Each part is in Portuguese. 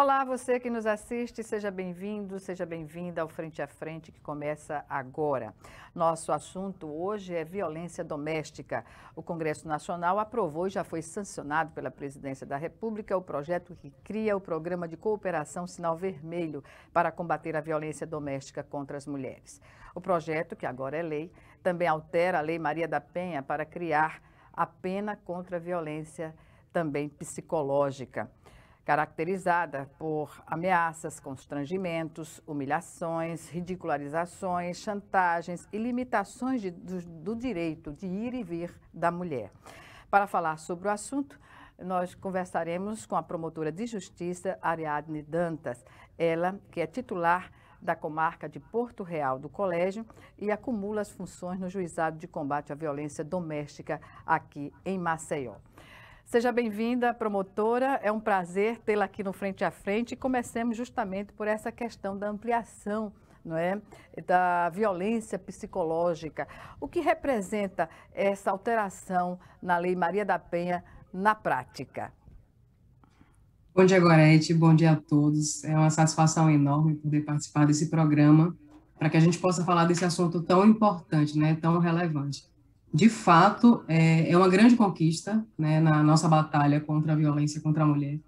Olá, você que nos assiste, seja bem-vindo, seja bem-vinda ao Frente a Frente que começa agora. Nosso assunto hoje é violência doméstica. O Congresso Nacional aprovou e já foi sancionado pela Presidência da República o projeto que cria o Programa de Cooperação Sinal Vermelho para combater a violência doméstica contra as mulheres. O projeto, que agora é lei, também altera a Lei Maria da Penha para criar a pena contra a violência também psicológica, caracterizada por ameaças, constrangimentos, humilhações, ridicularizações, chantagens e limitações do direito de ir e vir da mulher. Para falar sobre o assunto, nós conversaremos com a promotora de justiça, Ariadne Dantas, ela que é titular da comarca de Porto Real do Colégio e acumula as funções no Juizado de Combate à Violência Doméstica aqui em Maceió. Seja bem-vinda, promotora. É um prazer tê-la aqui no Frente a Frente e comecemos justamente por essa questão da ampliação, não é, da violência psicológica. O que representa essa alteração na Lei Maria da Penha na prática? Bom dia, Gorete. Bom dia a todos. É uma satisfação enorme poder participar desse programa para que a gente possa falar desse assunto tão importante, né, tão relevante. De fato, é uma grande conquista, né, na nossa batalha contra a violência contra a mulher.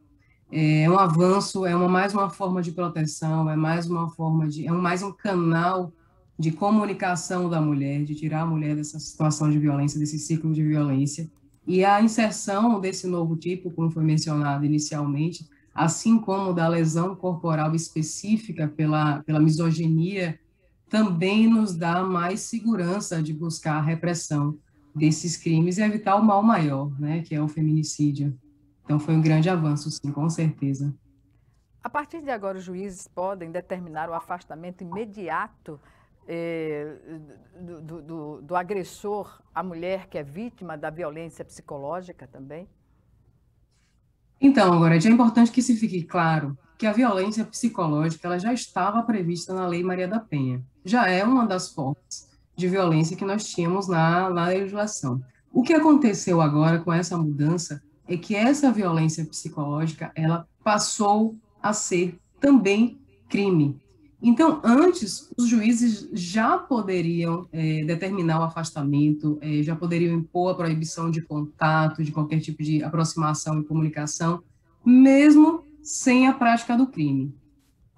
É um avanço, mais uma forma de proteção, mais um canal de comunicação da mulher, de tirar a mulher dessa situação de violência, desse ciclo de violência. E a inserção desse novo tipo, como foi mencionado inicialmente, assim como da lesão corporal específica pela misoginia, também nos dá mais segurança de buscar a repressão desses crimes e evitar o mal maior, né, que é o feminicídio. Então, foi um grande avanço, sim, com certeza. A partir de agora, os juízes podem determinar o afastamento imediato do agressor, a mulher que é vítima da violência psicológica também? Então, agora, é importante que se fique claro que a violência psicológica ela já estava prevista na Lei Maria da Penha. Já é uma das formas de violência que nós tínhamos na legislação. O que aconteceu agora com essa mudança é que essa violência psicológica ela passou a ser também crime. Então, antes, os juízes já poderiam determinar o afastamento, já poderiam impor a proibição de contato, de qualquer tipo de aproximação e comunicação, mesmo sem a prática do crime.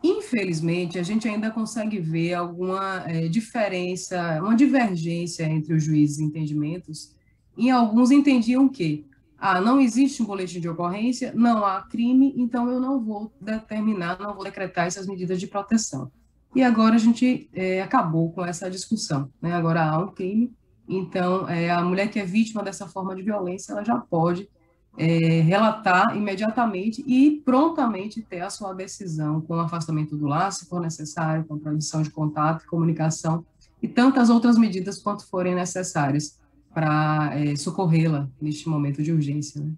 Infelizmente, a gente ainda consegue ver alguma diferença, uma divergência entre os juízes e entendimentos, e alguns entendiam que não existe um boletim de ocorrência, não há crime, então eu não vou determinar, não vou decretar essas medidas de proteção. E agora a gente acabou com essa discussão, né? Agora há um crime, então a mulher que é vítima dessa forma de violência, ela já pode relatar imediatamente e prontamente ter a sua decisão com afastamento do lar, se for necessário, com proibição de contato, comunicação e tantas outras medidas quanto forem necessárias para socorrê-la neste momento de urgência, né?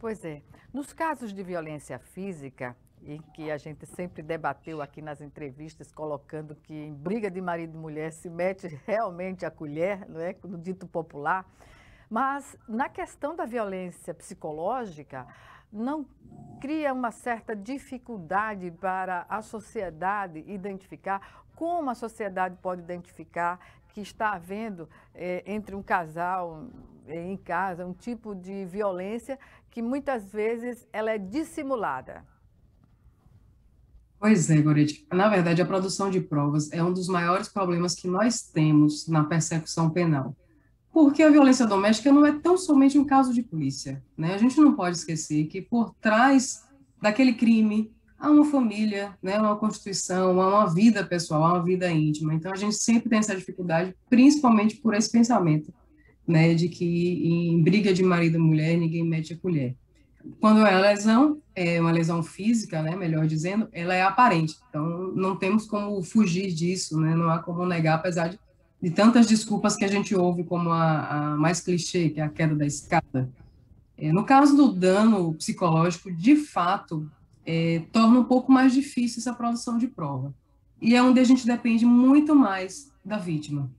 Pois é. Nos casos de violência física, em que a gente sempre debateu aqui nas entrevistas, colocando que em briga de marido e mulher se mete realmente a colher, não é? No dito popular. Mas na questão da violência psicológica, não cria uma certa dificuldade para a sociedade identificar, como a sociedade pode identificar que está havendo entre um casal em casa um tipo de violência que muitas vezes ela é dissimulada. Pois é, Goretti. Na verdade, a produção de provas é um dos maiores problemas que nós temos na persecução penal. Porque a violência doméstica não é tão somente um caso de polícia, né? A gente não pode esquecer que por trás daquele crime há uma família, né? Uma constituição, há uma vida pessoal, há uma vida íntima. Então a gente sempre tem essa dificuldade, principalmente por esse pensamento, né? De que em briga de marido e mulher ninguém mete a colher. Quando é uma lesão física, né? Melhor dizendo, ela é aparente. Então não temos como fugir disso, né? Não há como negar, apesar de tantas desculpas que a gente ouve, como a mais clichê, que é a queda da escada. No caso do dano psicológico, de fato, torna um pouco mais difícil essa produção de prova. E é onde a gente depende muito mais da vítima.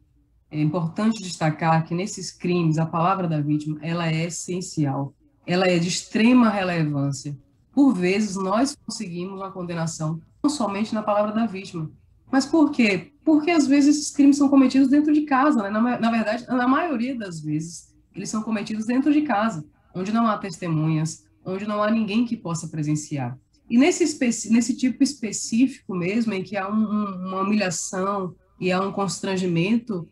É importante destacar que nesses crimes, a palavra da vítima, ela é essencial, ela é de extrema relevância, por vezes nós conseguimos uma condenação, não somente na palavra da vítima. Mas por quê? Porque às vezes esses crimes são cometidos dentro de casa, né? Na verdade, na maioria das vezes, eles são cometidos dentro de casa, onde não há testemunhas, onde não há ninguém que possa presenciar. E nesse tipo específico mesmo, em que há uma humilhação e há um constrangimento,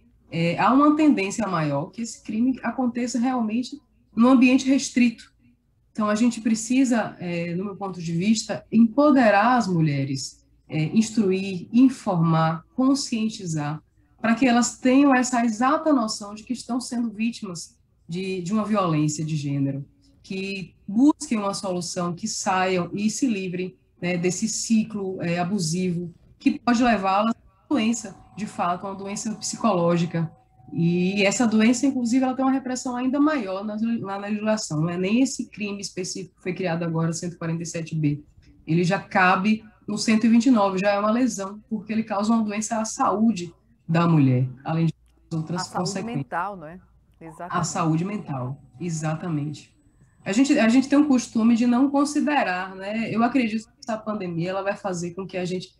há uma tendência maior que esse crime aconteça realmente num ambiente restrito. Então, a gente precisa, no meu ponto de vista, empoderar as mulheres, instruir, informar, conscientizar, para que elas tenham essa exata noção de que estão sendo vítimas de uma violência de gênero, que busquem uma solução, que saiam e se livrem, né, desse ciclo abusivo, que pode levá-las a uma doença, de fato, uma doença psicológica. E essa doença, inclusive, ela tem uma repressão ainda maior na legislação. Não é nem esse crime específico que foi criado agora, 147B. Ele já cabe no 129, já é uma lesão, porque ele causa uma doença à saúde da mulher, além de outras consequências. A saúde mental, não é? A Exatamente. saúde mental, exatamente. A gente tem um costume de não considerar, né? Eu acredito que essa pandemia ela vai fazer com que a gente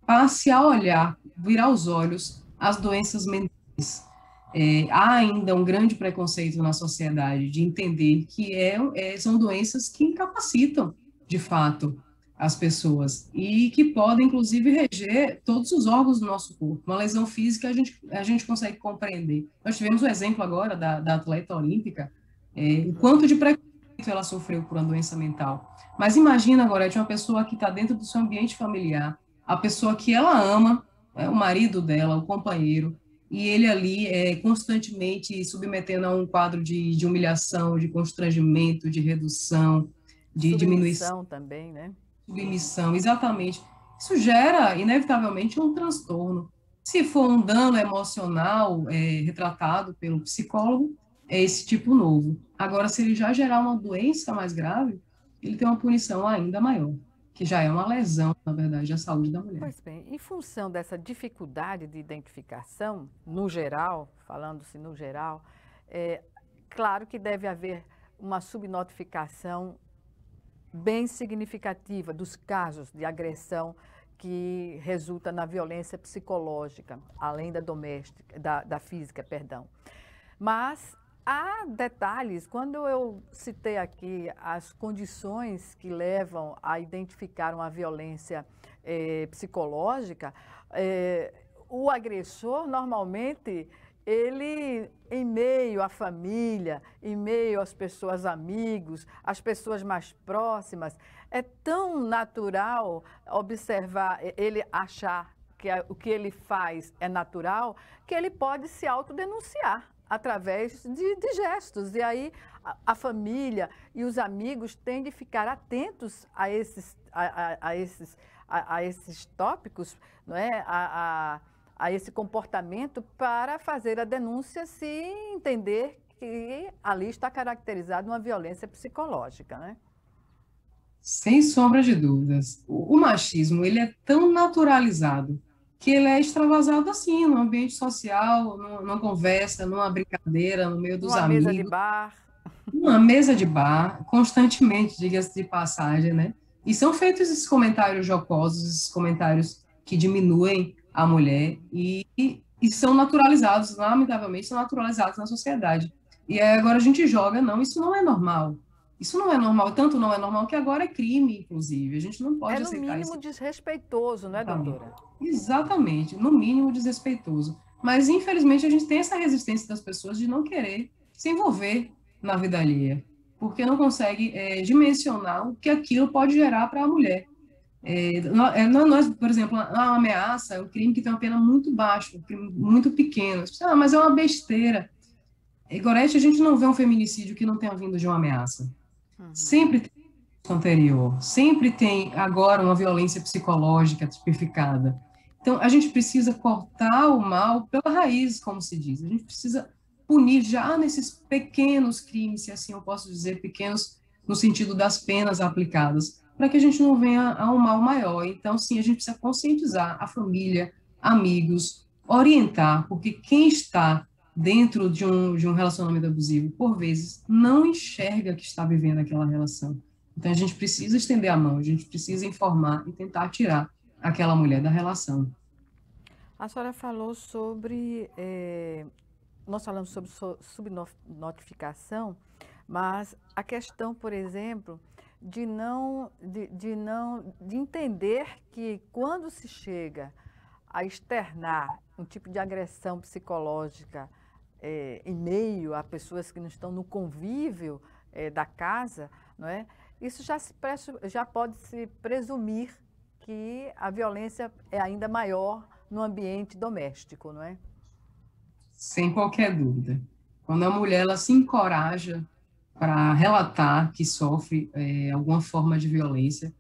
passe a olhar, virar os olhos às doenças mentais. Há ainda um grande preconceito na sociedade de entender que são doenças que incapacitam, de fato, as pessoas e que podem, inclusive, reger todos os órgãos do nosso corpo. Uma lesão física a gente consegue compreender. Nós tivemos o exemplo agora da atleta olímpica, o quanto de preconceito ela sofreu por uma doença mental. Mas imagina agora, de uma pessoa que está dentro do seu ambiente familiar, a pessoa que ela ama, o marido dela, o companheiro, e ele ali constantemente submetendo a um quadro de humilhação, de constrangimento, de redução, de diminuição, Submissão também, né? submissão, exatamente. Isso gera, inevitavelmente, um transtorno. Se for um dano emocional retratado pelo psicólogo, é esse tipo novo. Agora, se ele já gerar uma doença mais grave, ele tem uma punição ainda maior, que já é uma lesão, na verdade, à saúde da mulher. Pois bem, em função dessa dificuldade de identificação, no geral, falando-se no geral, claro que deve haver uma subnotificação bem significativa dos casos de agressão que resulta na violência psicológica, além da doméstica, da física, perdão. Mas há detalhes, quando eu citei aqui as condições que levam a identificar uma violência psicológica, o agressor normalmente ele, em meio à família, em meio às pessoas amigos, às pessoas mais próximas, é tão natural observar, ele achar que o que ele faz é natural, que ele pode se autodenunciar através de gestos. E aí a família e os amigos têm de ficar atentos a esses tópicos, não é? A esse comportamento para fazer a denúncia se entender que ali está caracterizada uma violência psicológica, né? Sem sombra de dúvidas. O machismo, ele é tão naturalizado que ele é extravasado assim, no ambiente social, numa conversa, numa brincadeira, no meio dos Numa mesa de amigos, bar. numa mesa de bar, constantemente, diga-se de passagem, né? E são feitos esses comentários jocosos, esses comentários que diminuem a mulher e são naturalizados, lamentavelmente, são naturalizados na sociedade. E aí agora a gente joga, não, isso não é normal. Isso não é normal, tanto não é normal que agora é crime, inclusive. A gente não pode É no aceitar mínimo isso. desrespeitoso, não é, doutora? Exatamente, no mínimo desrespeitoso. Mas, infelizmente, a gente tem essa resistência das pessoas de não querer se envolver na vida alheia, porque não consegue dimensionar o que aquilo pode gerar para a mulher. Nós, por exemplo, a ameaça é um crime que tem uma pena muito baixa, um crime muito pequeno. Mas é uma besteira. Gorete, a gente não vê um feminicídio que não tenha vindo de uma ameaça. Sempre tem isso anterior, sempre tem agora uma violência psicológica tipificada. Então, a gente precisa cortar o mal pela raiz, como se diz. A gente precisa punir já nesses pequenos crimes, se assim eu posso dizer, pequenos no sentido das penas aplicadas, para que a gente não venha a um mal maior. Então, sim, a gente precisa conscientizar a família, amigos, orientar, porque quem está dentro de um relacionamento abusivo, por vezes, não enxerga que está vivendo aquela relação. Então, a gente precisa estender a mão, a gente precisa informar e tentar tirar aquela mulher da relação. A senhora falou sobre, nós falamos sobre subnotificação, mas a questão, por exemplo, de entender que quando se chega a externar um tipo de agressão psicológica em meio a pessoas que não estão no convívio da casa, não é? Isso já pode se presumir que a violência é ainda maior no ambiente doméstico, não é? Sem qualquer dúvida. Quando a mulher ela se encoraja para relatar que sofre alguma forma de violência,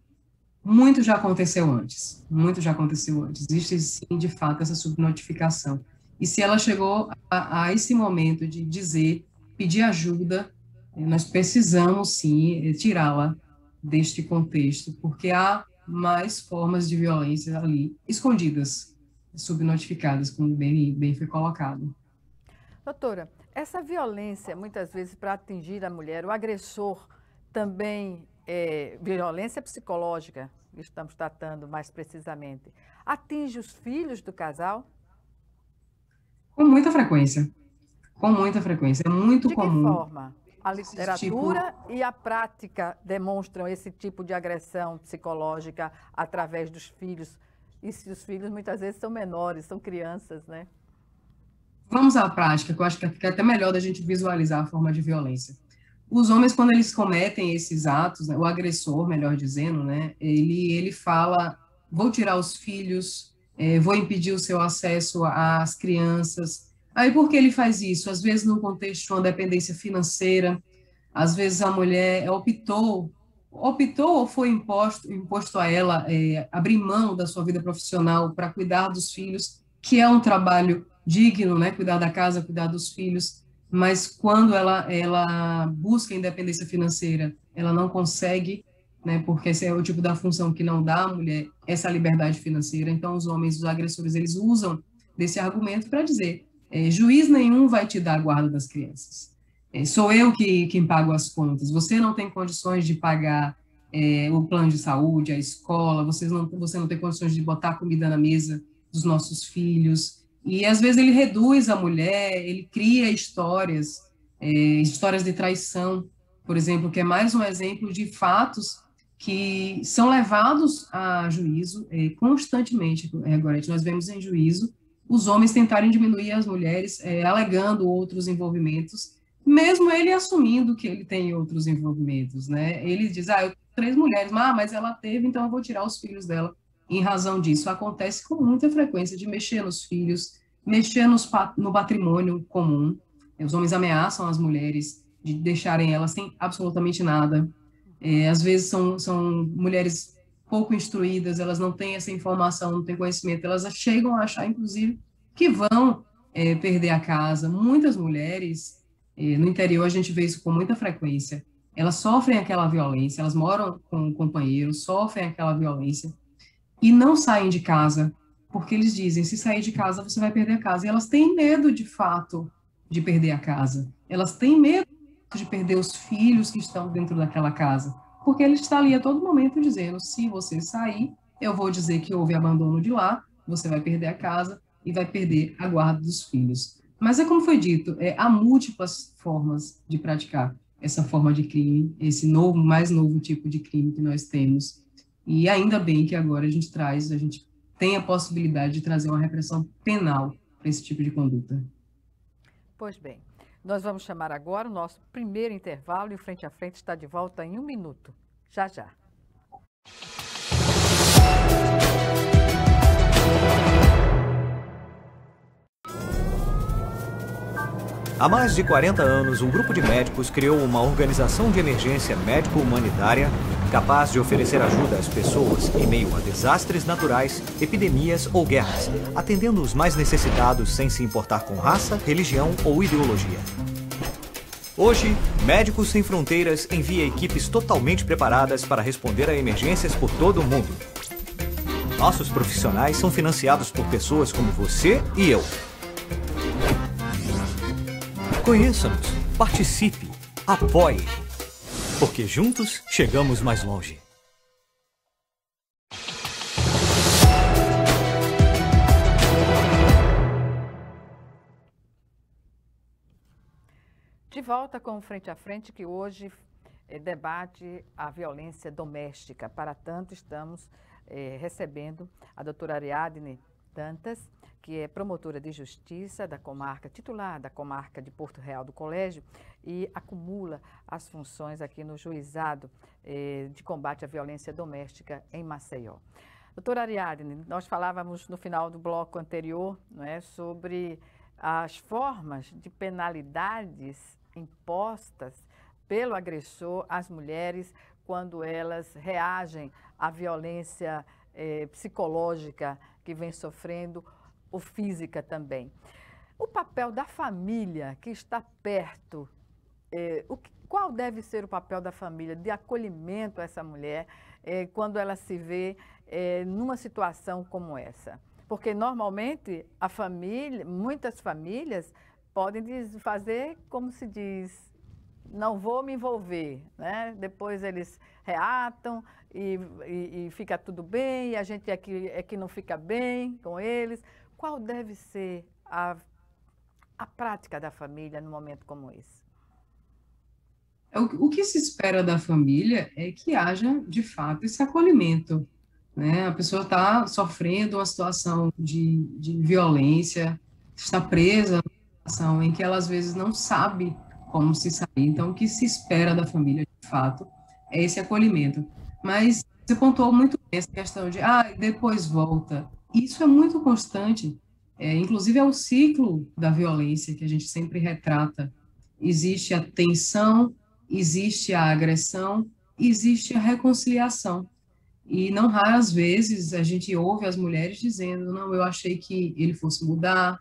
muito já aconteceu antes, muito já aconteceu antes. Existe, sim, de fato, essa subnotificação. E se ela chegou a esse momento de dizer, pedir ajuda, nós precisamos, sim, tirá-la deste contexto, porque há mais formas de violência ali, escondidas, subnotificadas, como bem foi colocado. Doutora, essa violência, muitas vezes, para atingir a mulher, o agressor também violência psicológica, que estamos tratando mais precisamente, atinge os filhos do casal? Com muita frequência. Com muita frequência. É muito De que comum. forma? A literatura e a prática demonstram esse tipo de agressão psicológica através dos filhos. E se os filhos muitas vezes são menores, são crianças, né? Vamos à prática, que eu acho que fica até melhor da gente visualizar a forma de violência. Os homens, quando eles cometem esses atos, né, o agressor, melhor dizendo, né, ele fala, vou tirar os filhos, vou impedir o seu acesso às crianças. Aí por que ele faz isso? Às vezes no contexto de uma dependência financeira, às vezes a mulher optou ou foi imposto a ela abrir mão da sua vida profissional para cuidar dos filhos, que é um trabalho digno, né, cuidar da casa, cuidar dos filhos, mas quando ela busca independência financeira, ela não consegue, né, porque esse é o tipo da função que não dá à mulher essa liberdade financeira. Então, os homens, os agressores, eles usam desse argumento para dizer, juiz nenhum vai te dar a guarda das crianças. Sou eu quem pago as contas. Você não tem condições de pagar o plano de saúde, a escola, você não tem condições de botar comida na mesa dos nossos filhos. E, às vezes, ele reduz a mulher, ele cria histórias de traição, por exemplo, que é mais um exemplo de fatos que são levados a juízo constantemente. Agora, nós vemos em juízo os homens tentarem diminuir as mulheres, alegando outros envolvimentos, mesmo ele assumindo que ele tem outros envolvimentos, né? Ele diz, eu tenho 3 mulheres, mas ela teve, então eu vou tirar os filhos dela. Em razão disso, acontece com muita frequência de mexer nos filhos, mexer no patrimônio comum. Os homens ameaçam as mulheres de deixarem elas sem absolutamente nada. Às vezes são mulheres pouco instruídas, elas não têm essa informação, não têm conhecimento, elas chegam a achar, inclusive, que vão perder a casa. Muitas mulheres, no interior a gente vê isso com muita frequência, elas sofrem aquela violência, elas moram com um companheiro, sofrem aquela violência, e não saem de casa, porque eles dizem, se sair de casa, você vai perder a casa. E elas têm medo, de fato, de perder a casa. Elas têm medo de perder os filhos que estão dentro daquela casa, porque ele está ali a todo momento dizendo, se você sair, eu vou dizer que houve abandono de lá, você vai perder a casa e vai perder a guarda dos filhos. Mas como foi dito, há múltiplas formas de praticar essa forma de crime, esse mais novo tipo de crime que nós temos. E ainda bem que agora a gente tem a possibilidade de trazer uma repressão penal para esse tipo de conduta. Pois bem, nós vamos chamar agora o nosso primeiro intervalo e o Frente a Frente está de volta em 1 minuto. Já, já. Há mais de 40 anos, um grupo de médicos criou uma organização de emergência médico-humanitária capaz de oferecer ajuda às pessoas em meio a desastres naturais, epidemias ou guerras, atendendo os mais necessitados sem se importar com raça, religião ou ideologia. Hoje, Médicos Sem Fronteiras envia equipes totalmente preparadas para responder a emergências por todo o mundo. Nossos profissionais são financiados por pessoas como você e eu. Conheça-nos, participe, apoie. porque juntos chegamos mais longe. De volta com o Frente a Frente, que hoje debate a violência doméstica. Para tanto, estamos recebendo a doutora Ariadne Dantas, que é promotora de justiça da comarca, titular da comarca de Porto Real do Colégio, e acumula as funções aqui no juizado de combate à violência doméstica em Maceió. Doutora Ariadne, nós falávamos no final do bloco anterior, não é, sobre as formas de penalidades impostas pelo agressor às mulheres quando elas reagem à violência psicológica que vem sofrendo, ou física também. O papel da família que está perto, qual deve ser o papel da família de acolhimento a essa mulher quando ela se vê numa situação como essa? Porque normalmente a família, muitas famílias podem fazer como se diz, não vou me envolver, né? Depois eles reatam e fica tudo bem, e a gente aqui não fica bem com eles. Qual deve ser a prática da família num momento como esse? O que se espera da família é que haja, de fato, esse acolhimento, né? A pessoa está sofrendo uma situação de violência, está presa numa situação em que ela, às vezes, não sabe como se sair. Então, o que se espera da família, de fato, é esse acolhimento. Mas você pontuou muito bem essa questão de, depois volta. Isso é muito constante. Inclusive, é um ciclo da violência que a gente sempre retrata. Existe a tensão, existe a agressão, existe a reconciliação. E não raras vezes a gente ouve as mulheres dizendo, não, eu achei que ele fosse mudar,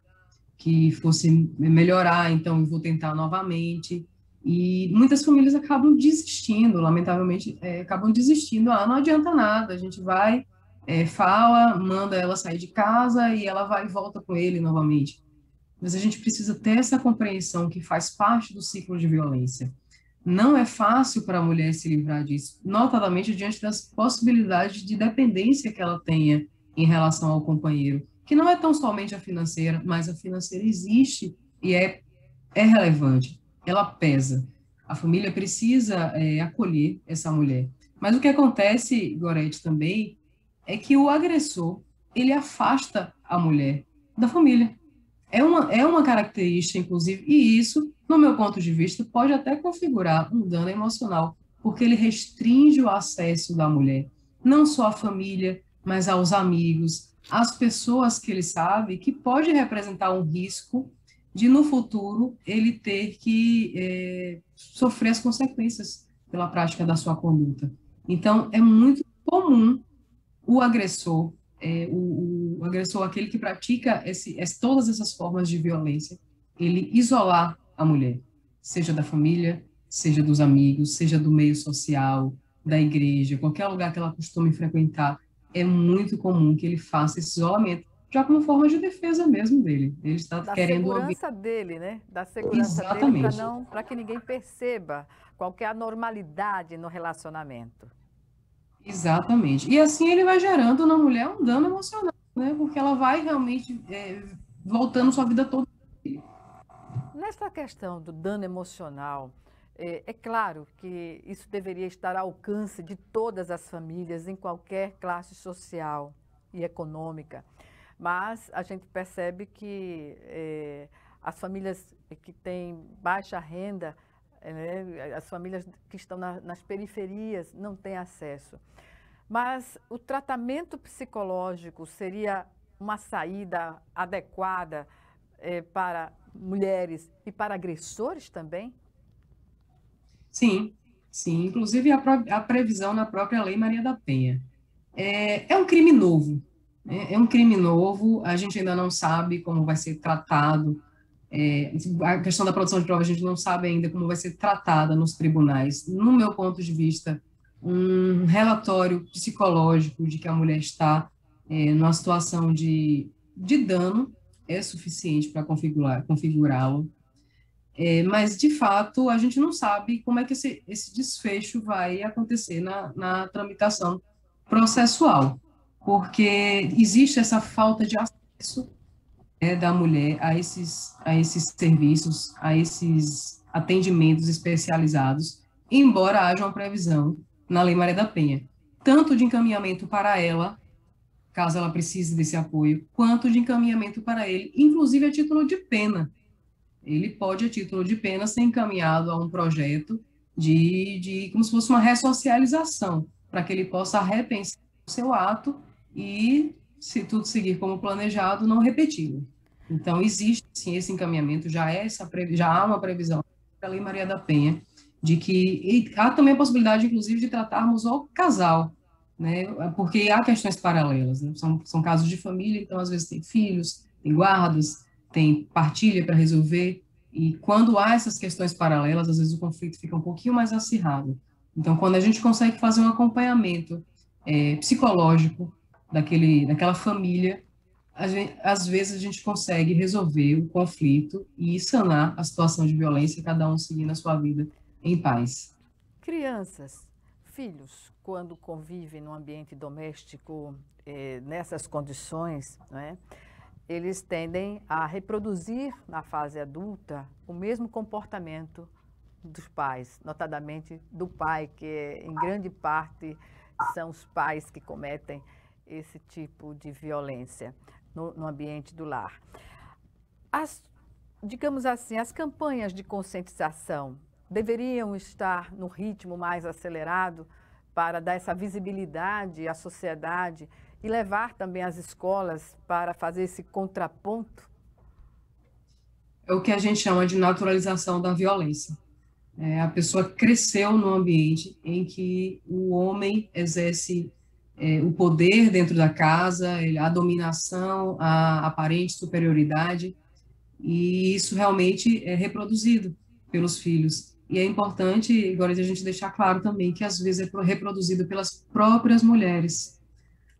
que fosse melhorar, então eu vou tentar novamente. E muitas famílias acabam desistindo, lamentavelmente, acabam desistindo. Não adianta nada, a gente vai, fala, manda ela sair de casa e ela vai e volta com ele novamente. Mas a gente precisa ter essa compreensão que faz parte do ciclo de violência. Não é fácil para a mulher se livrar disso, notadamente diante das possibilidades de dependência que ela tenha em relação ao companheiro, que não é tão somente a financeira, mas a financeira existe e é relevante, ela pesa. A família precisa acolher essa mulher. Mas o que acontece, Gorete, também, é que o agressor, ele afasta a mulher da família. É uma característica, inclusive, e isso, no meu ponto de vista, pode até configurar um dano emocional, porque ele restringe o acesso da mulher, não só à família, mas aos amigos, às pessoas que ele sabe que pode representar um risco de, no futuro, ele ter que sofrer as consequências pela prática da sua conduta. Então, é muito comum o agressor, o agressor, aquele que pratica todas essas formas de violência, ele isolar a mulher, seja da família, seja dos amigos, seja do meio social, da igreja, qualquer lugar que ela costume frequentar, é muito comum que ele faça esse isolamento, já como forma de defesa mesmo dele. Ele está querendo... Da segurança dele, né? Da segurança dele, para que ninguém perceba qualquer anormalidade no relacionamento. Exatamente. E assim ele vai gerando na mulher um dano emocional, né? Porque ela vai realmente voltando sua vida toda. Nessa questão do dano emocional, é claro que isso deveria estar ao alcance de todas as famílias, em qualquer classe social e econômica. Mas a gente percebe que as famílias que têm baixa renda, as famílias que estão nas periferias não têm acesso. Mas o tratamento psicológico seria uma saída adequada para mulheres e para agressores também? Sim, sim. Inclusive a previsão na própria Lei Maria da Penha. É um crime novo, né? É um crime novo, a gente ainda não sabe como vai ser tratado. A questão da produção de prova, a gente não sabe ainda como vai ser tratada nos tribunais. No meu ponto de vista, um relatório psicológico de que a mulher está numa situação de dano é suficiente para configurá-lo. Mas, de fato, a gente não sabe como é que esse desfecho vai acontecer na tramitação processual, porque existe essa falta de acesso, da mulher a esses serviços, a esses atendimentos especializados, embora haja uma previsão na Lei Maria da Penha, tanto de encaminhamento para ela, caso ela precise desse apoio, quanto de encaminhamento para ele, inclusive a título de pena. Ele pode, a título de pena, ser encaminhado a um projeto como se fosse uma ressocialização, para que ele possa repensar o seu ato e, se tudo seguir como planejado, não repeti-lo. Então, existe, sim, esse encaminhamento, já há uma previsão da Lei Maria da Penha, de que há também a possibilidade, inclusive, de tratarmos o casal, né? Porque há questões paralelas, né? São casos de família, então, às vezes, tem filhos, tem guardas, tem partilha para resolver, e quando há essas questões paralelas, às vezes o conflito fica um pouquinho mais acirrado. Então, quando a gente consegue fazer um acompanhamento psicológico daquela família, às vezes a gente consegue resolver o conflito e sanar a situação de violência, cada um seguindo a sua vida em paz. Crianças, filhos, quando convivem no ambiente doméstico, nessas condições, né, eles tendem a reproduzir na fase adulta o mesmo comportamento dos pais, notadamente do pai, que em grande parte são os pais que cometem esse tipo de violência no ambiente do lar. Digamos assim, as campanhas de conscientização deveriam estar no ritmo mais acelerado para dar essa visibilidade à sociedade e levar também as escolas para fazer esse contraponto? É o que a gente chama de naturalização da violência. A pessoa cresceu num ambiente em que o homem exerce o poder dentro da casa, a dominação, a aparente superioridade, e isso realmente é reproduzido pelos filhos. E é importante, agora, a gente deixar claro também que às vezes é reproduzido pelas próprias mulheres.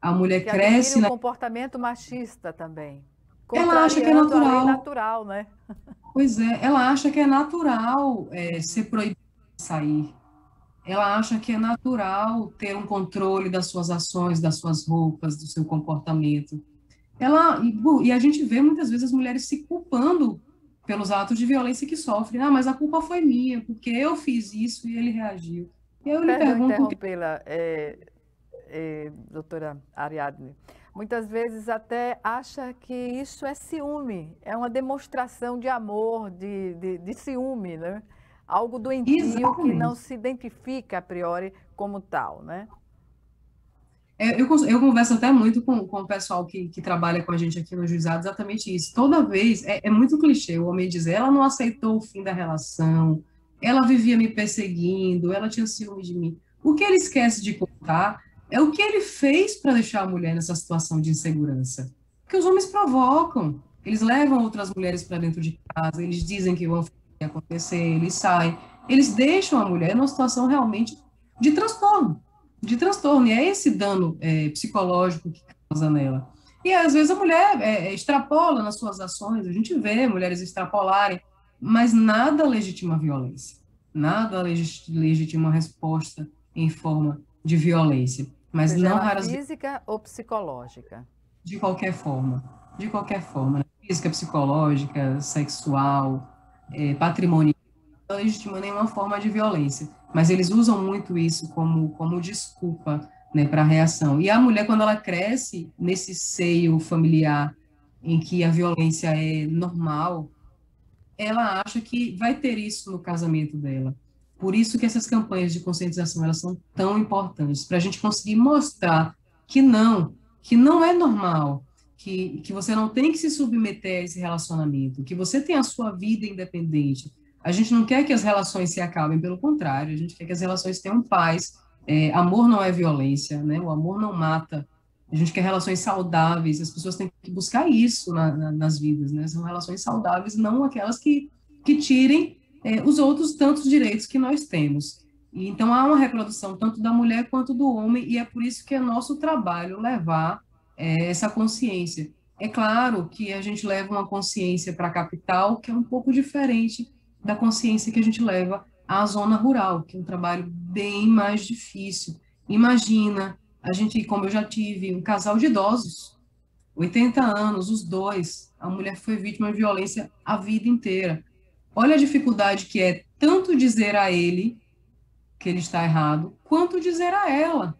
A mulher cresce... Que comportamento machista também. Ela acha que é natural. A lei natural, né? Pois é, ela acha que é natural ser proibida de sair. Ela acha que é natural ter um controle das suas ações, das suas roupas, do seu comportamento. E a gente vê muitas vezes as mulheres se culpando pelos atos de violência que sofrem. Mas a culpa foi minha, porque eu fiz isso e ele reagiu. E eu lhe pergunto... interrompê-la, doutora Ariadne. Muitas vezes até acha que isso é ciúme, é uma demonstração de amor, de ciúme, né? Algo doentio. Exatamente. Que não se identifica a priori como tal, né? Eu converso até muito com o pessoal que trabalha com a gente aqui no juizado, exatamente isso. Toda vez, é muito clichê o homem dizer, ela não aceitou o fim da relação, ela vivia me perseguindo, ela tinha ciúme de mim. O que ele esquece de contar é o que ele fez para deixar a mulher nessa situação de insegurança. Porque os homens provocam, eles levam outras mulheres para dentro de casa, eles dizem que vão acontecer, eles saem, eles deixam a mulher numa situação realmente de transtorno, e é esse dano psicológico que causa nela. E às vezes a mulher extrapola nas suas ações, a gente vê mulheres extrapolarem, mas nada legitima a violência, nada legitima a resposta em forma de violência. Mas seja não raras física ou psicológica? De qualquer forma, né? Física, psicológica, sexual, patrimonial, não legitima nenhuma forma de violência, mas eles usam muito isso como desculpa, né, para a reação. E a mulher, quando ela cresce nesse seio familiar em que a violência é normal, ela acha que vai ter isso no casamento dela. Por isso que essas campanhas de conscientização, elas são tão importantes, para a gente conseguir mostrar que não é normal, que você não tem que se submeter a esse relacionamento, que você tem a sua vida independente. A gente não quer que as relações se acabem, pelo contrário, a gente quer que as relações tenham paz. Amor não é violência, né? O amor não mata. A gente quer relações saudáveis, as pessoas têm que buscar isso nas vidas, né? São relações saudáveis, não aquelas que tirem os outros tantos direitos que nós temos. E, então, há uma reprodução tanto da mulher quanto do homem, e é por isso que é nosso trabalho levar essa consciência. É claro que a gente leva uma consciência para a capital que é um pouco diferente da consciência que a gente leva à zona rural, que é um trabalho bem mais difícil. Imagina, a gente, como eu já tive, um casal de idosos, 80 anos, os dois, a mulher foi vítima de violência a vida inteira. Olha a dificuldade que é tanto dizer a ele que ele está errado, quanto dizer a ela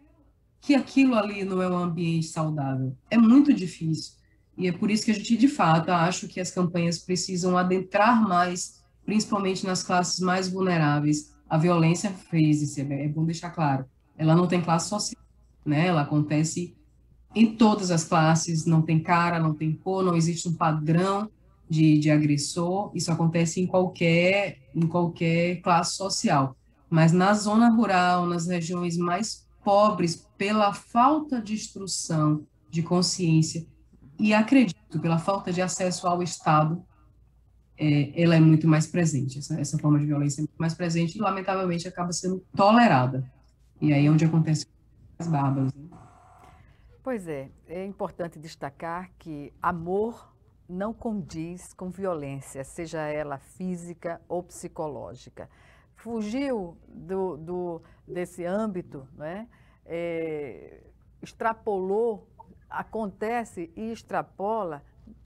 que aquilo ali não é um ambiente saudável. É muito difícil. E é por isso que a gente, de fato, acho que as campanhas precisam adentrar mais, principalmente nas classes mais vulneráveis. A violência fez isso, é bom deixar claro. Ela não tem classe social, né? Ela acontece em todas as classes, não tem cara, não tem cor, não existe um padrão de agressor, isso acontece em qualquer classe social. Mas na zona rural, nas regiões mais pobres, pela falta de instrução, de consciência, e acredito, pela falta de acesso ao Estado, ela é muito mais presente, essa forma de violência é muito mais presente e, lamentavelmente, acaba sendo tolerada. E aí é onde acontece as bárbaras. Né? Pois é importante destacar que amor não condiz com violência, seja ela física ou psicológica. Fugiu desse âmbito, né? Extrapolou, acontece e extrapola,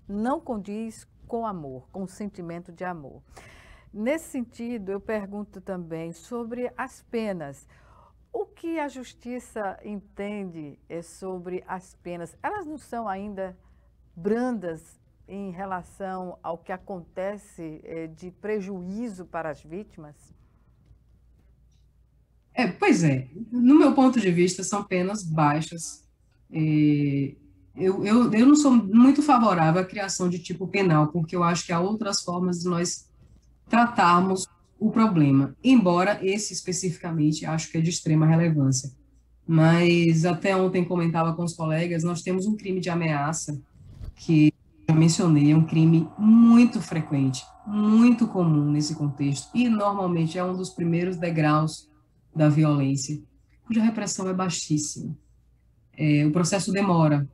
não condiz com amor, com o sentimento de amor. Nesse sentido, eu pergunto também sobre as penas. O que a justiça entende sobre as penas? Elas não são ainda brandas em relação ao que acontece de prejuízo para as vítimas? Pois é, no meu ponto de vista, são penas baixas. Eu não sou muito favorável à criação de tipo penal, porque eu acho que há outras formas de nós tratarmos o problema, embora esse especificamente acho que é de extrema relevância. Mas até ontem comentava com os colegas, nós temos um crime de ameaça, que já mencionei, é um crime muito frequente, muito comum nesse contexto, e normalmente é um dos primeiros degraus da violência, cuja repressão é baixíssima. O processo demora.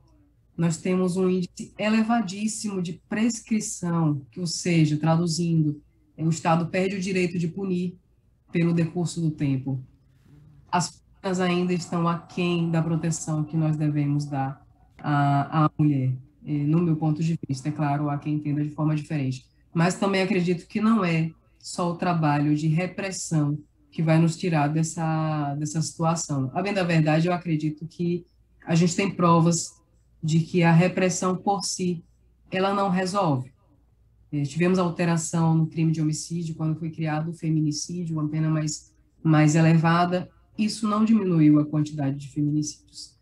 Nós temos um índice elevadíssimo de prescrição, que, ou seja, traduzindo, o Estado perde o direito de punir pelo decurso do tempo. As penas ainda estão aquém da proteção que nós devemos dar à mulher. No meu ponto de vista, é claro, há quem entenda de forma diferente. Mas também acredito que não é só o trabalho de repressão que vai nos tirar dessa situação. A bem da verdade, eu acredito que a gente tem provas de que a repressão por si, ela não resolve. Tivemos alteração no crime de homicídio, quando foi criado o feminicídio, uma pena mais elevada, isso não diminuiu a quantidade de feminicídios.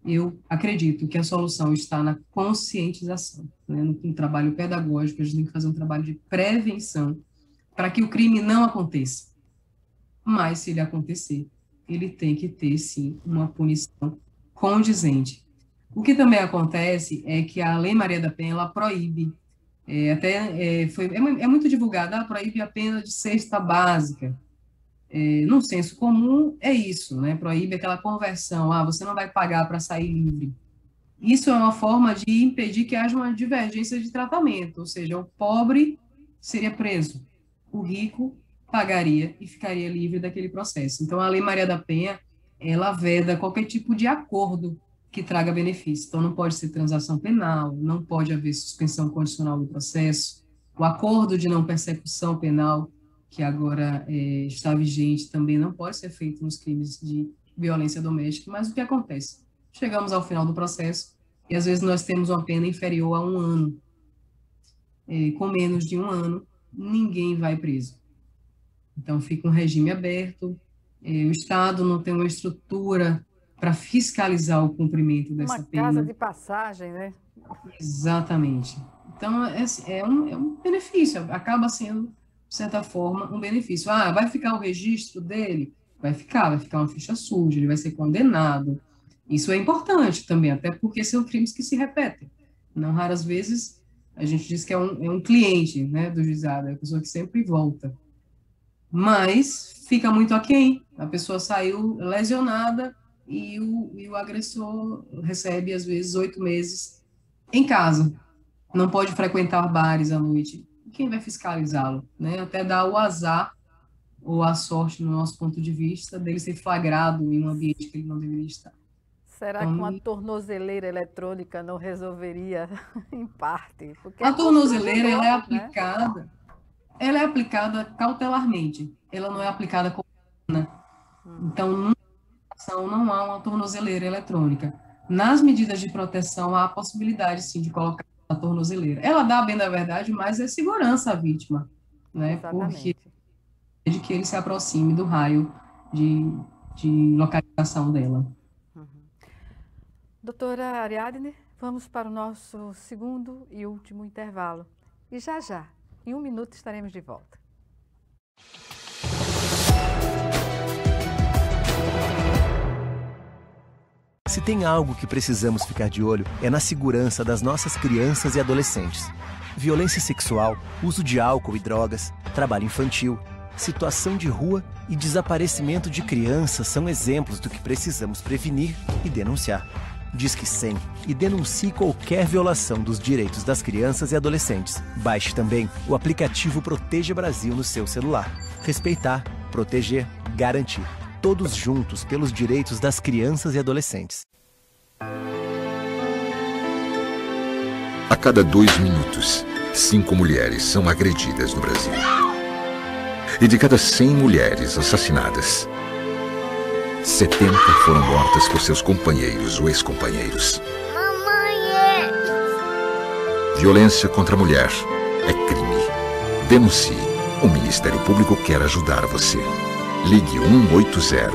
Eu acredito que a solução está na conscientização, né, no trabalho pedagógico, a gente tem que fazer um trabalho de prevenção para que o crime não aconteça. Mas, se ele acontecer, ele tem que ter, sim, uma punição condizente. O que também acontece é que a Lei Maria da Penha, ela proíbe, é muito divulgada, proíbe a pena de cesta básica. No senso comum, é isso, né? Proíbe aquela conversão, você não vai pagar para sair livre. Isso é uma forma de impedir que haja uma divergência de tratamento, ou seja, o pobre seria preso, o rico pagaria e ficaria livre daquele processo. Então, a Lei Maria da Penha, ela veda qualquer tipo de acordo que traga benefício. Então, não pode ser transação penal, não pode haver suspensão condicional do processo, o acordo de não persecução penal, que agora está vigente, também não pode ser feito nos crimes de violência doméstica, mas o que acontece? Chegamos ao final do processo e, às vezes, nós temos uma pena inferior a 1 ano. Com menos de 1 ano, ninguém vai preso. Então, fica um regime aberto, o Estado não tem uma estrutura para fiscalizar o cumprimento dessa pena. Uma casa de passagem, né? Exatamente. Então, é um benefício, acaba sendo, de certa forma, um benefício. Vai ficar o registro dele? Vai ficar uma ficha suja, ele vai ser condenado. Isso é importante também, até porque são crimes que se repetem. Não raras vezes, a gente diz que é um cliente, né, do juizado, é a pessoa que sempre volta. Mas fica muito aquém, a pessoa saiu lesionada e o agressor recebe, às vezes, 8 meses em casa. Não pode frequentar bares à noite. quem vai fiscalizá-lo, né? Até dar o azar ou a sorte, no nosso ponto de vista, dele ser flagrado em um ambiente que ele não deveria estar. Será que uma tornozeleira eletrônica não resolveria em parte? Porque A tornozeleira, ela é constrangedor, né? aplicada, ela é aplicada cautelarmente, ela não é aplicada como, né? Então, numa ação não há uma tornozeleira eletrônica. Nas medidas de proteção, há a possibilidade, sim, de colocar a tornozeleira. Ela dá, bem da verdade, mais é segurança à vítima, né? Porque Exatamente. é de que ele se aproxime do raio de localização dela. Doutora Ariadne, vamos para o nosso segundo e último intervalo. E já, em 1 minuto, estaremos de volta. Se tem algo que precisamos ficar de olho, é na segurança das nossas crianças e adolescentes. Violência sexual, uso de álcool e drogas, trabalho infantil, situação de rua e desaparecimento de crianças são exemplos do que precisamos prevenir e denunciar. Disque 100 e denuncie qualquer violação dos direitos das crianças e adolescentes. Baixe também o aplicativo Proteja Brasil no seu celular. Respeitar, proteger, garantir. Todos juntos pelos direitos das crianças e adolescentes. A cada 2 minutos, 5 mulheres são agredidas no Brasil. E de cada 100 mulheres assassinadas, 70 foram mortas por seus companheiros ou ex-companheiros. Violência contra a mulher é crime. Denuncie. O Ministério Público quer ajudar você. Ligue 180.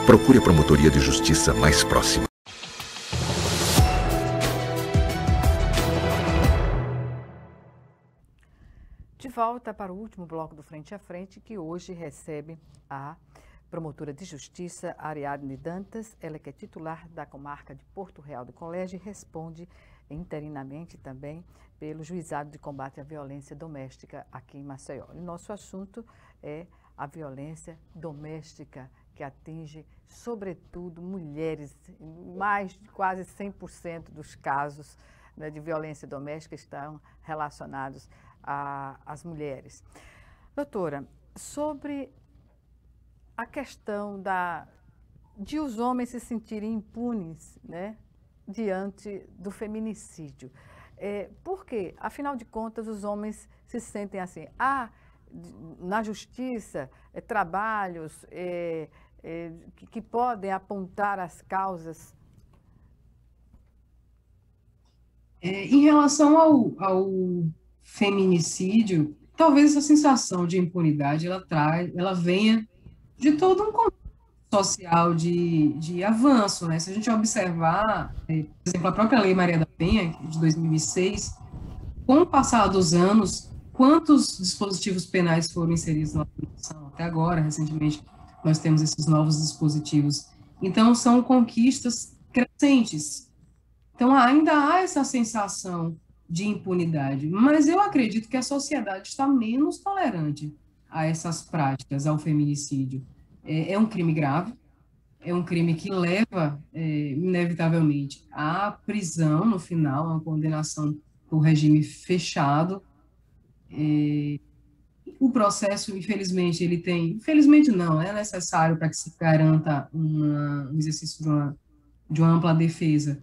Procure a promotoria de justiça mais próxima. De volta para o último bloco do Frente a Frente, que hoje recebe a promotora de justiça Ariadne Dantas. Ela que é titular da comarca de Porto Real do Colégio e responde interinamente também pelo Juizado de Combate à Violência Doméstica aqui em Maceió. E nosso assunto é a violência doméstica, que atinge, sobretudo, mulheres. Mais de quase 100% dos casos, né, de violência doméstica estão relacionados às mulheres. Doutora, sobre a questão de os homens se sentirem impunes, né, diante do feminicídio. Por quê? Afinal de contas, os homens se sentem assim, na justiça, trabalhos que podem apontar as causas. Em relação ao feminicídio, talvez essa sensação de impunidade ela venha de todo um contexto social de avanço, né? Se a gente observar, por exemplo, a própria Lei Maria da Penha, de 2006, com o passar dos anos, quantos dispositivos penais foram inseridos na legislação? Até agora, recentemente, nós temos esses novos dispositivos. Então, são conquistas crescentes. Então, ainda há essa sensação de impunidade, mas eu acredito que a sociedade está menos tolerante a essas práticas, ao feminicídio. É um crime grave, é um crime que leva, inevitavelmente, à prisão no final, a uma condenação por regime fechado. O processo, infelizmente, infelizmente não, é necessário para que se garanta um exercício de uma ampla defesa.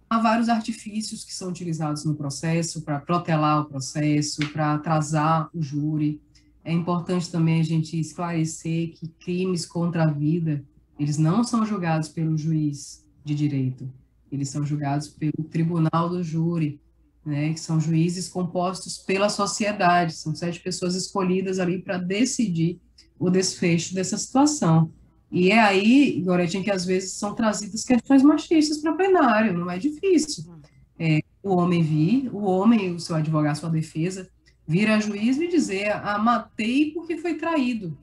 Há vários artifícios que são utilizados no processo para protelar o processo, para atrasar o júri. É importante também a gente esclarecer que crimes contra a vida, eles não são julgados pelo juiz de direito, eles são julgados pelo tribunal do júri, né, que são juízes compostos pela sociedade, são 7 pessoas escolhidas ali para decidir o desfecho dessa situação. E é aí, Goretinha, que às vezes são trazidas questões machistas para plenário, não é difícil. O homem, o seu advogado, sua defesa, vir a juiz e dizer, matei porque foi traído.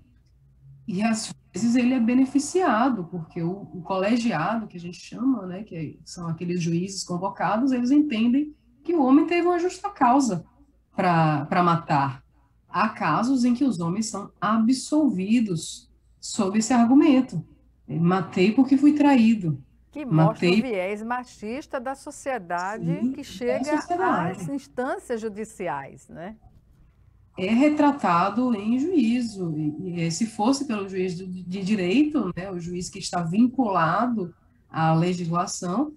E às vezes ele é beneficiado, porque o colegiado, que a gente chama, né, que são aqueles juízes convocados, eles entendem que o homem teve uma justa causa para matar. Há casos em que os homens são absolvidos sob esse argumento. Matei porque fui traído. Que mostra o viés machista da sociedade, sim, que chega às instâncias judiciais, né? é retratado em juízo. Se fosse pelo juiz de direito, né, o juiz que está vinculado à legislação,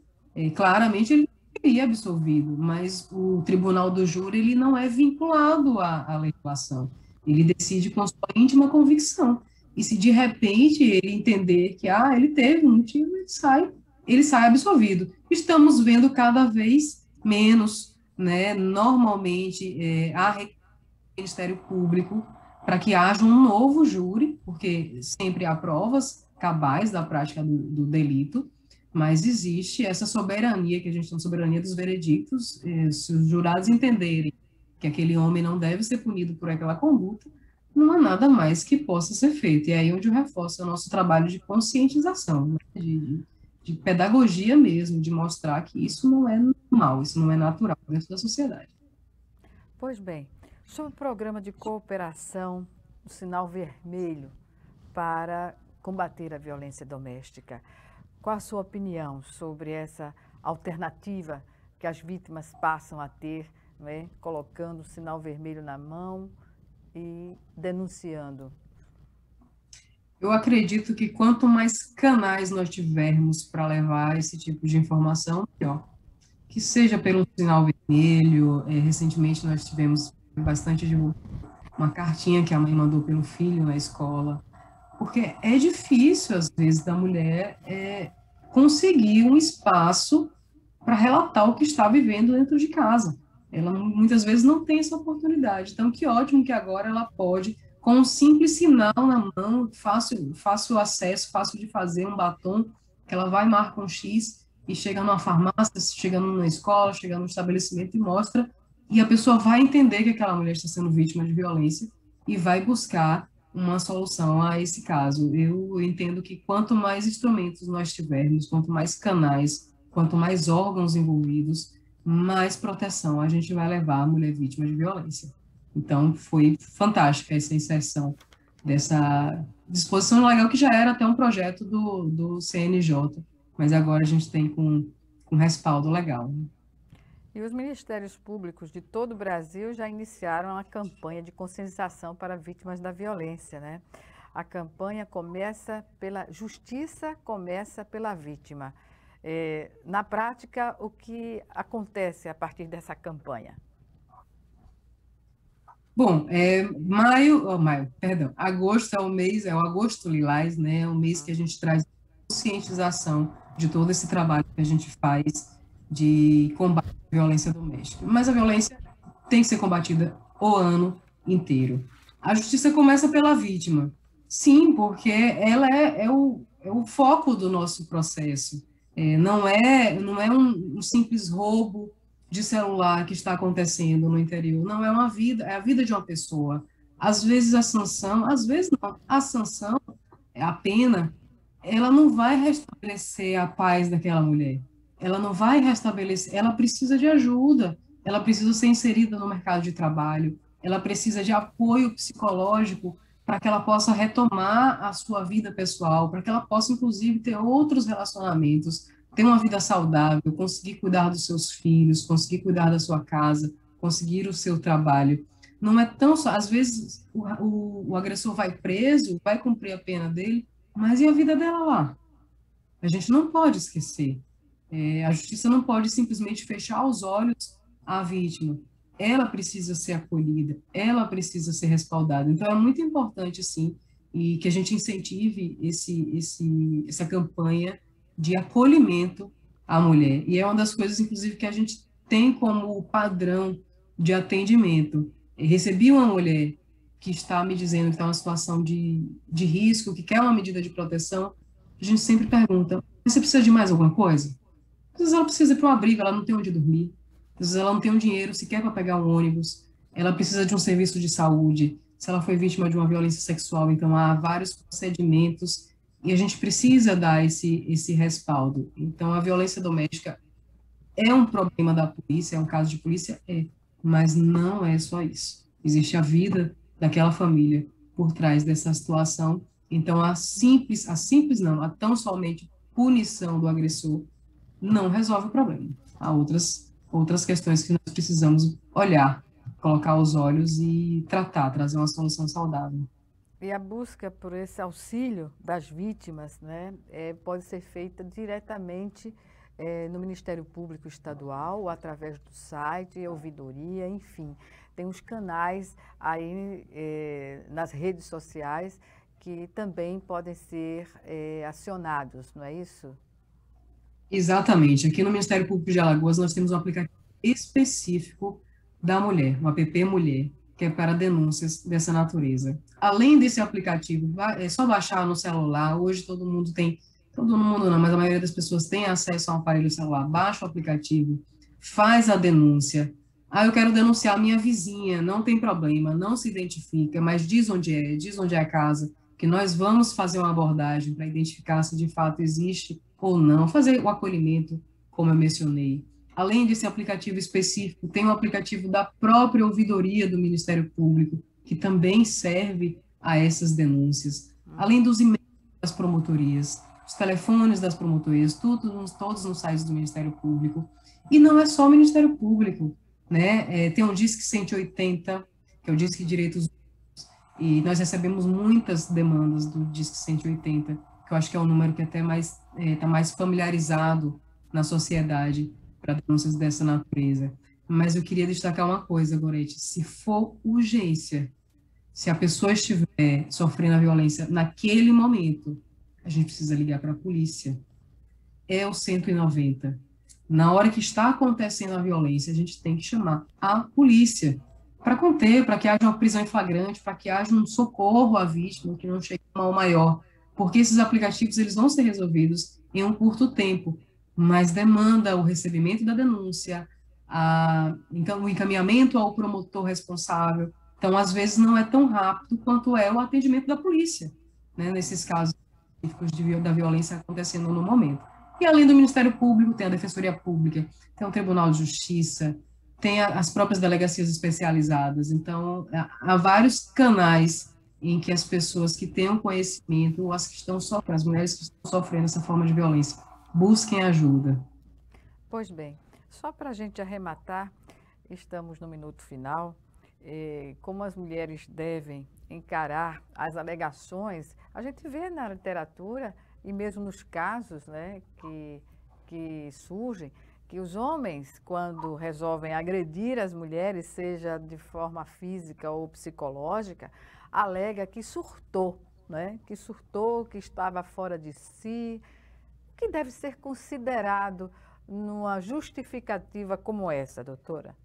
claramente ele seria absolvido, mas o tribunal do júri ele não é vinculado à legislação. Ele decide com sua íntima convicção. E se de repente ele entender que ele teve um motivo, ele sai absolvido. Estamos vendo cada vez menos, né? Normalmente há Ministério Público para que haja um novo júri, porque sempre há provas cabais da prática do delito, mas existe essa soberania, que a gente chama de soberania dos veredictos. Se os jurados entenderem que aquele homem não deve ser punido por aquela conduta, não há nada mais que possa ser feito. E é aí onde eu reforço o nosso trabalho de conscientização, né? de pedagogia mesmo, de mostrar que isso não é normal, isso não é natural dentro da sociedade. Pois bem, sobre o programa de cooperação, o sinal vermelho para combater a violência doméstica, qual a sua opinião sobre essa alternativa que as vítimas passam a ter, né, colocando o sinal vermelho na mão e denunciando? Eu acredito que quanto mais canais nós tivermos para levar esse tipo de informação, melhor. Que seja pelo sinal vermelho. Recentemente nós tivemos bastante uma cartinha que a mãe mandou pelo filho na escola, porque é difícil, às vezes, da mulher conseguir um espaço para relatar o que está vivendo dentro de casa. Ela muitas vezes não tem essa oportunidade. Então, que ótimo que agora ela pode, com um simples sinal na mão, fácil acesso, fácil de fazer, um batom, que ela vai, marca um X e chega numa farmácia, chega numa escola, chega num estabelecimento e mostra, e a pessoa vai entender que aquela mulher está sendo vítima de violência e vai buscar uma solução a esse caso. Eu entendo que quanto mais instrumentos nós tivermos, quanto mais canais, quanto mais órgãos envolvidos, mais proteção a gente vai levar a mulher vítima de violência. Então, foi fantástica essa inserção dessa disposição legal, que já era até um projeto do CNJ, mas agora a gente tem com respaldo legal. E os ministérios públicos de todo o Brasil já iniciaram a campanha de conscientização para vítimas da violência, né? A campanha começa pela justiça, começa pela vítima. Na prática, o que acontece a partir dessa campanha? Bom, agosto é o Agosto Lilás, né? É um mês que a gente traz conscientização de todo esse trabalho que a gente faz de combate à violência doméstica. Mas a violência tem que ser combatida o ano inteiro. A justiça começa pela vítima. Sim, porque ela é o foco do nosso processo. Não é um simples roubo de celular que está acontecendo no interior. Não, é a vida de uma pessoa. Às vezes a sanção, às vezes não. A sanção, a pena, ela não vai restabelecer a paz daquela mulher. Ela não vai restabelecer, ela precisa de ajuda, ela precisa ser inserida no mercado de trabalho, ela precisa de apoio psicológico para que ela possa retomar a sua vida pessoal, para que ela possa, inclusive, ter outros relacionamentos, ter uma vida saudável, conseguir cuidar dos seus filhos, conseguir cuidar da sua casa, conseguir o seu trabalho. Não é tão só, às vezes o agressor vai preso, vai cumprir a pena dele, mas e a vida dela lá? A gente não pode esquecer. A justiça não pode simplesmente fechar os olhos à vítima. Ela precisa ser acolhida, ela precisa ser respaldada. Então, é muito importante, sim, e que a gente incentive essa campanha de acolhimento à mulher. E é uma das coisas, inclusive, que a gente tem como padrão de atendimento. Eu recebi uma mulher que está me dizendo que está em uma situação de risco, que quer uma medida de proteção. A gente sempre pergunta, você precisa de mais alguma coisa? Às vezes ela precisa ir para um abrigo, ela não tem onde dormir. Às vezes ela não tem um dinheiro sequer para pegar um ônibus. Ela precisa de um serviço de saúde. Se ela foi vítima de uma violência sexual, então há vários procedimentos e a gente precisa dar esse respaldo. Então, a violência doméstica é um problema da polícia, é um caso de polícia, mas não é só isso. Existe a vida daquela família por trás dessa situação. Então, a tão somente punição do agressor não resolve o problema. Há outras questões que nós precisamos olhar colocar os olhos e trazer uma solução saudável. E a busca por esse auxílio das vítimas, né, pode ser feita diretamente no Ministério Público Estadual, ou através do site, ouvidoria, enfim. Tem os canais aí nas redes sociais que também podem ser acionados, não é isso? Exatamente. Aqui no Ministério Público de Alagoas nós temos um aplicativo específico da mulher, o app Mulher, que é para denúncias dessa natureza. Além desse aplicativo, é só baixar no celular. Hoje todo mundo não, mas a maioria das pessoas tem acesso a um aparelho celular. Baixa o aplicativo, faz a denúncia. Eu quero denunciar a minha vizinha, não tem problema, não se identifica, mas diz onde é a casa, que nós vamos fazer uma abordagem para identificar se de fato existe ou não, fazer o acolhimento, como eu mencionei. Além desse aplicativo específico, tem um aplicativo da própria ouvidoria do Ministério Público, que também serve a essas denúncias. Além dos e-mails das promotorias, os telefones das promotorias, todos nos sites do Ministério Público. E não é só o Ministério Público, né? Tem um Disque 180, que é o Disque Direitos Humanos, e nós recebemos muitas demandas do Disque 180, que eu acho que é um número que até está mais familiarizado na sociedade para denúncias dessa natureza. Mas eu queria destacar uma coisa, Gorete: se for urgência, se a pessoa estiver sofrendo a violência naquele momento, a gente precisa ligar para a polícia. É o 190. Na hora que está acontecendo a violência, a gente tem que chamar a polícia para conter, para que haja uma prisão em flagrante, para que haja um socorro à vítima, que não chegue a um mal maior, porque esses aplicativos eles vão ser resolvidos em um curto tempo, mas demanda o recebimento da denúncia, então o encaminhamento ao promotor responsável. Então, às vezes, não é tão rápido quanto é o atendimento da polícia, né, nesses casos específicos da violência acontecendo no momento. E além do Ministério Público, tem a Defensoria Pública, tem o Tribunal de Justiça, tem as próprias delegacias especializadas. Então, há vários canais em que as pessoas que tenham conhecimento, ou as que estão sofrendo, as mulheres que estão sofrendo essa forma de violência, busquem ajuda. Pois bem, só para a gente arrematar, estamos no minuto final. Como as mulheres devem encarar as alegações, a gente vê na literatura e mesmo nos casos, né, que surgem, que os homens, quando resolvem agredir as mulheres, seja de forma física ou psicológica, alega que surtou, né, que estava fora de si. O que deve ser considerado numa justificativa como essa, doutora?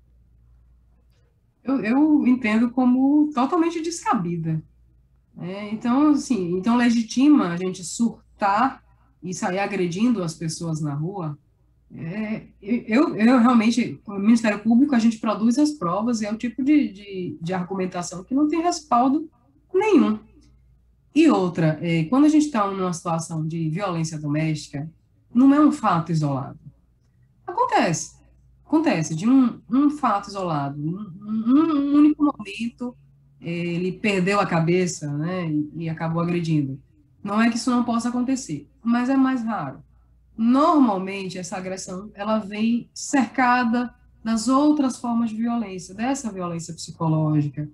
Eu entendo como totalmente descabida. Então, assim, então legitima a gente surtar e sair agredindo as pessoas na rua. Eu realmente, no Ministério Público, a gente produz as provas e é o tipo de argumentação que não tem respaldo nenhum. E outra, quando a gente está numa situação de violência doméstica, não é um fato isolado. Acontece de um fato isolado, um único momento, ele perdeu a cabeça, né, e acabou agredindo. Não é que isso não possa acontecer, mas é mais raro. Normalmente, essa agressão, ela vem cercada das outras formas de violência, dessa violência psicológica,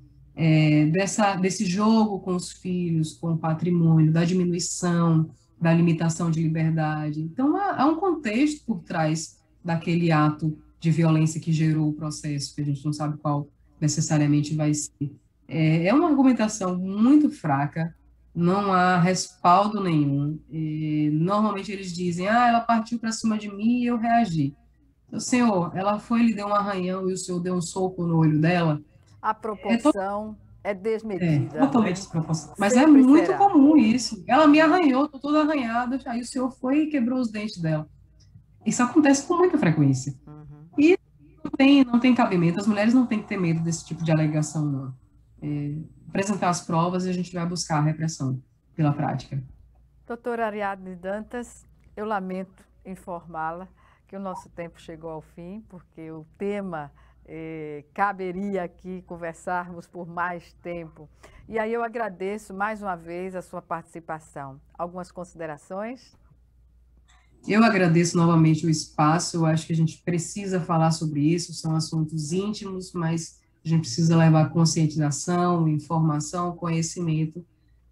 desse jogo com os filhos, com o patrimônio, da diminuição, da limitação de liberdade. Então, há um contexto por trás daquele ato de violência que gerou o processo, que a gente não sabe qual necessariamente vai ser. É uma argumentação muito fraca, não há respaldo nenhum. Normalmente eles dizem, ela partiu para cima de mim e eu reagi. Então, senhor, ela foi, lhe deu um arranhão e o senhor deu um soco no olho dela. A proporção é desmedida. Totalmente desproporcional. Mas sempre é muito comum isso. Ela me arranhou, estou toda arranhada, aí o senhor foi e quebrou os dentes dela. Isso acontece com muita frequência. Uhum. E não tem cabimento. As mulheres não têm que ter medo desse tipo de alegação, não. Apresentar as provas e a gente vai buscar a repressão pela prática. Doutora Ariadne Dantas, eu lamento informá-la que o nosso tempo chegou ao fim, porque o tema caberia aqui conversarmos por mais tempo. E aí eu agradeço mais uma vez a sua participação. Algumas considerações? Eu agradeço novamente o espaço. Eu acho que a gente precisa falar sobre isso. São assuntos íntimos, mas A gente precisa levar conscientização, informação, conhecimento,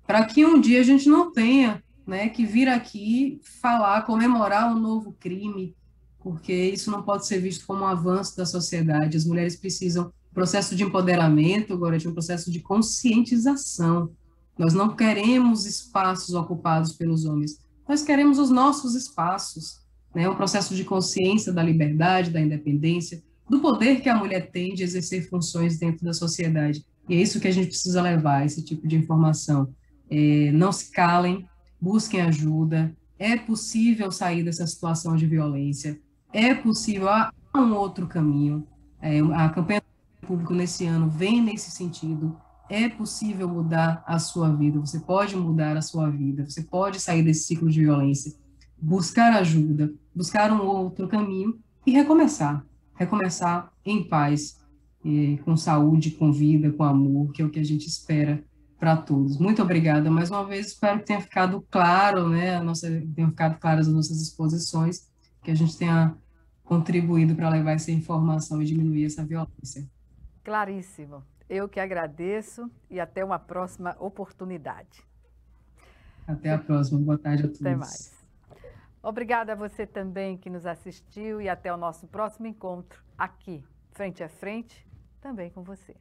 para que um dia a gente não tenha, né, que vir aqui falar, comemorar um novo crime, porque isso não pode ser visto como um avanço da sociedade. As mulheres precisam de processo de empoderamento, agora de um processo de conscientização. Nós não queremos espaços ocupados pelos homens, nós queremos os nossos espaços, né, um processo de consciência da liberdade, da independência, do poder que a mulher tem de exercer funções dentro da sociedade. E é isso que a gente precisa levar, esse tipo de informação. Não se calem, busquem ajuda, é possível sair dessa situação de violência, é possível, há um outro caminho. A campanha do público nesse ano vem nesse sentido, é possível mudar a sua vida, você pode mudar a sua vida, você pode sair desse ciclo de violência, buscar ajuda, buscar um outro caminho e recomeçar em paz, com saúde, com vida, com amor, que é o que a gente espera para todos. Muito obrigada mais uma vez, espero que tenha ficado claro, né, tenham ficado claras as nossas exposições, que a gente tenha contribuído para levar essa informação e diminuir essa violência. Claríssimo. Eu que agradeço e até uma próxima oportunidade. Até a próxima. Boa tarde a todos. Até mais. Obrigada a você também que nos assistiu e até o nosso próximo encontro aqui, frente a frente, também com você.